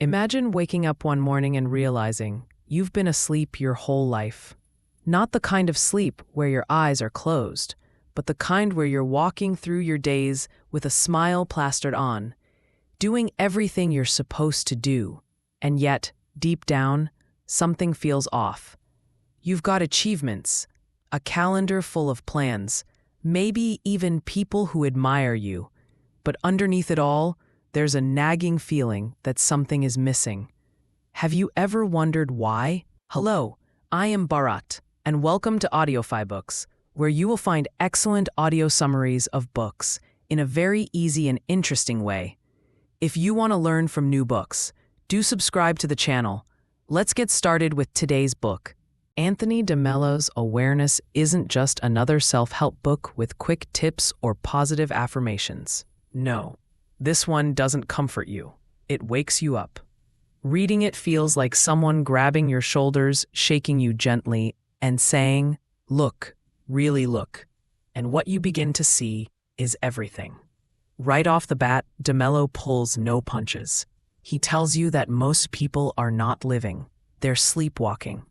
Imagine waking up one morning and realizing you've been asleep your whole life. Not the kind of sleep where your eyes are closed, but the kind where you're walking through your days with a smile plastered on, doing everything you're supposed to do, and yet, deep down, something feels off. You've got achievements, a calendar full of plans, maybe even people who admire you, but underneath it all, there's a nagging feeling that something is missing. Have you ever wondered why? Hello, I am Bharat, and welcome to Audiofybooks, where you will find excellent audio summaries of books in a very easy and interesting way. If you want to learn from new books, do subscribe to the channel. Let's get started with today's book. Anthony de Mello's Awareness isn't just another self-help book with quick tips or positive affirmations. No, this one doesn't comfort you. It wakes you up. Reading it feels like someone grabbing your shoulders, shaking you gently, and saying, "Look, really look." And what you begin to see is everything. Right off the bat, de Mello pulls no punches. He tells you that most people are not living, they're sleepwalking.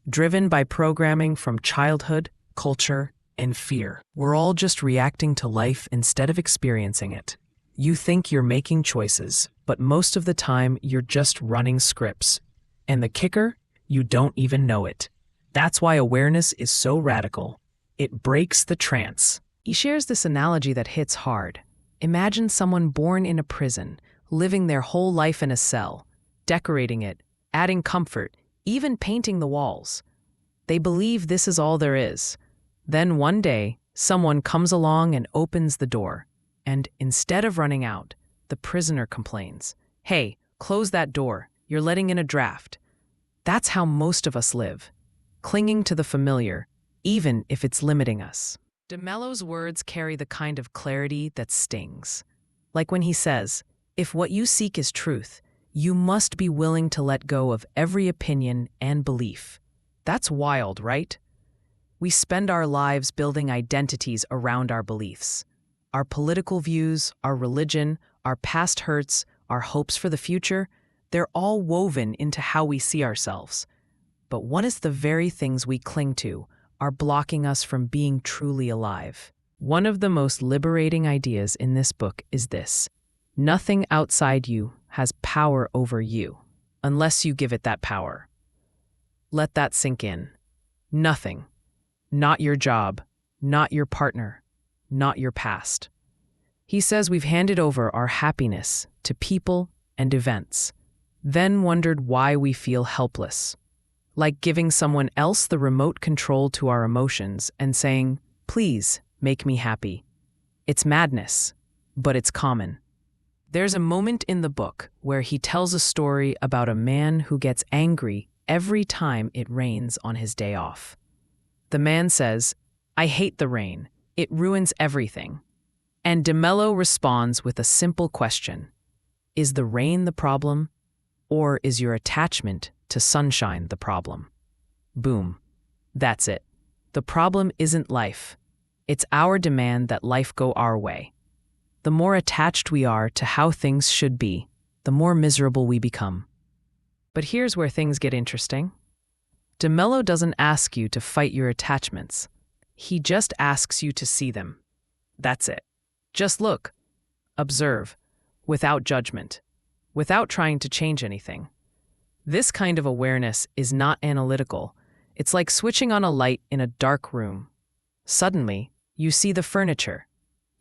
Driven by programming from childhood, culture, and fear. We're all just reacting to life instead of experiencing it. You think you're making choices, but most of the time you're just running scripts. And the kicker? You don't even know it. That's why awareness is so radical. It breaks the trance. He shares this analogy that hits hard. Imagine someone born in a prison, living their whole life in a cell, decorating it, adding comfort, even painting the walls. They believe this is all there is. Then one day, someone comes along and opens the door. And instead of running out, the prisoner complains, "Hey, close that door. You're letting in a draft." That's how most of us live, clinging to the familiar, even if it's limiting us. De Mello's words carry the kind of clarity that stings. Like when he says, "If what you seek is truth, you must be willing to let go of every opinion and belief." That's wild, right? We spend our lives building identities around our beliefs. Our political views, our religion, our past hurts, our hopes for the future, they're all woven into how we see ourselves. But what if the very things we cling to are blocking us from being truly alive? One of the most liberating ideas in this book is this: nothing outside you has power over you, unless you give it that power. Let that sink in. Nothing. Not your job, not your partner, not your past. He says we've handed over our happiness to people and events, then wondered why we feel helpless. Like giving someone else the remote control to our emotions and saying, "Please, make me happy." It's madness, but it's common. There's a moment in the book where he tells a story about a man who gets angry every time it rains on his day off. The man says, "I hate the rain. It ruins everything." And de Mello responds with a simple question. Is the rain the problem, or is your attachment to sunshine the problem? Boom. That's it. The problem isn't life. It's our demand that life go our way. The more attached we are to how things should be, the more miserable we become. But here's where things get interesting. De Mello doesn't ask you to fight your attachments. He just asks you to see them. That's it. Just look, observe, without judgment, without trying to change anything. This kind of awareness is not analytical. It's like switching on a light in a dark room. Suddenly, you see the furniture.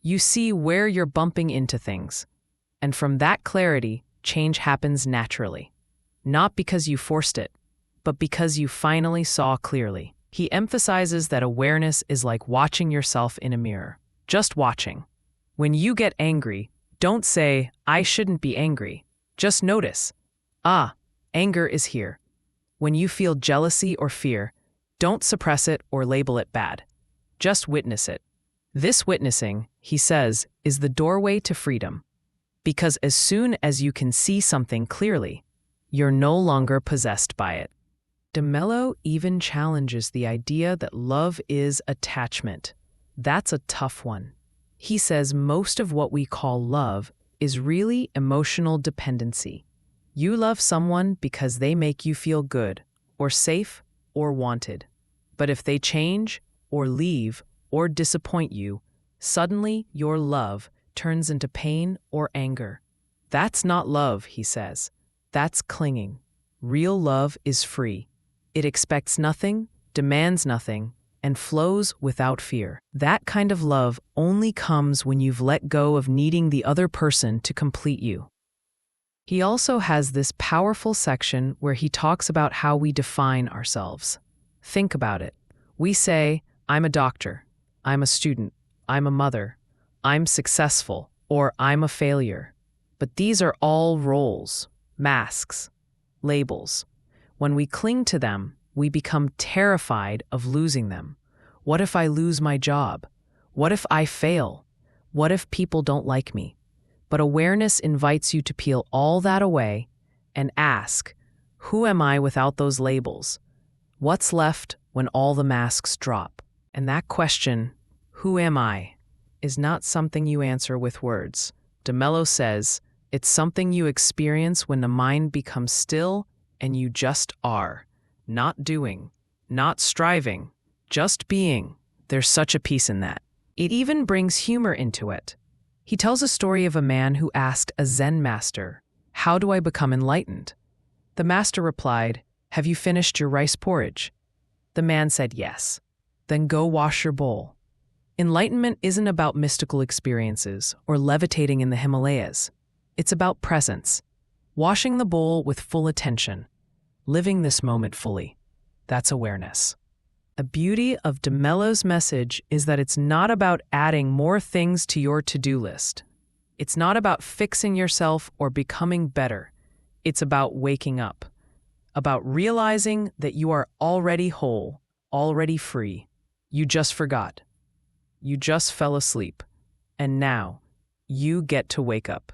You see where you're bumping into things. And from that clarity, change happens naturally. Not because you forced it, but because you finally saw clearly. He emphasizes that awareness is like watching yourself in a mirror. Just watching. When you get angry, don't say, "I shouldn't be angry." Just notice, anger is here. When you feel jealousy or fear, don't suppress it or label it bad. Just witness it. This witnessing, he says, is the doorway to freedom. Because as soon as you can see something clearly, you're no longer possessed by it. De Mello even challenges the idea that love is attachment. That's a tough one. He says most of what we call love is really emotional dependency. You love someone because they make you feel good, or safe, or wanted. But if they change, or leave, or disappoint you, suddenly your love turns into pain or anger. That's not love, he says. That's clinging. Real love is free. It expects nothing, demands nothing, and flows without fear. That kind of love only comes when you've let go of needing the other person to complete you. He also has this powerful section where he talks about how we define ourselves. Think about it. We say, I'm a doctor, I'm a student, I'm a mother, I'm successful, or I'm a failure. But these are all roles, masks, labels. When we cling to them, we become terrified of losing them. What if I lose my job? What if I fail? What if people don't like me? But awareness invites you to peel all that away and ask, who am I without those labels? What's left when all the masks drop? And that question, who am I, is not something you answer with words. Mello says, it's something you experience when the mind becomes still and you just are. Not doing, not striving, just being. There's such a peace in that. It even brings humor into it. He tells a story of a man who asked a Zen master, how do I become enlightened? The master replied, have you finished your rice porridge? The man said yes. Then go wash your bowl. Enlightenment isn't about mystical experiences or levitating in the Himalayas. It's about presence, washing the bowl with full attention, living this moment fully. That's awareness. The beauty of Mello's message is that it's not about adding more things to your to-do list. It's not about fixing yourself or becoming better. It's about waking up, about realizing that you are already whole, already free. You just forgot. You just fell asleep. And now, you get to wake up.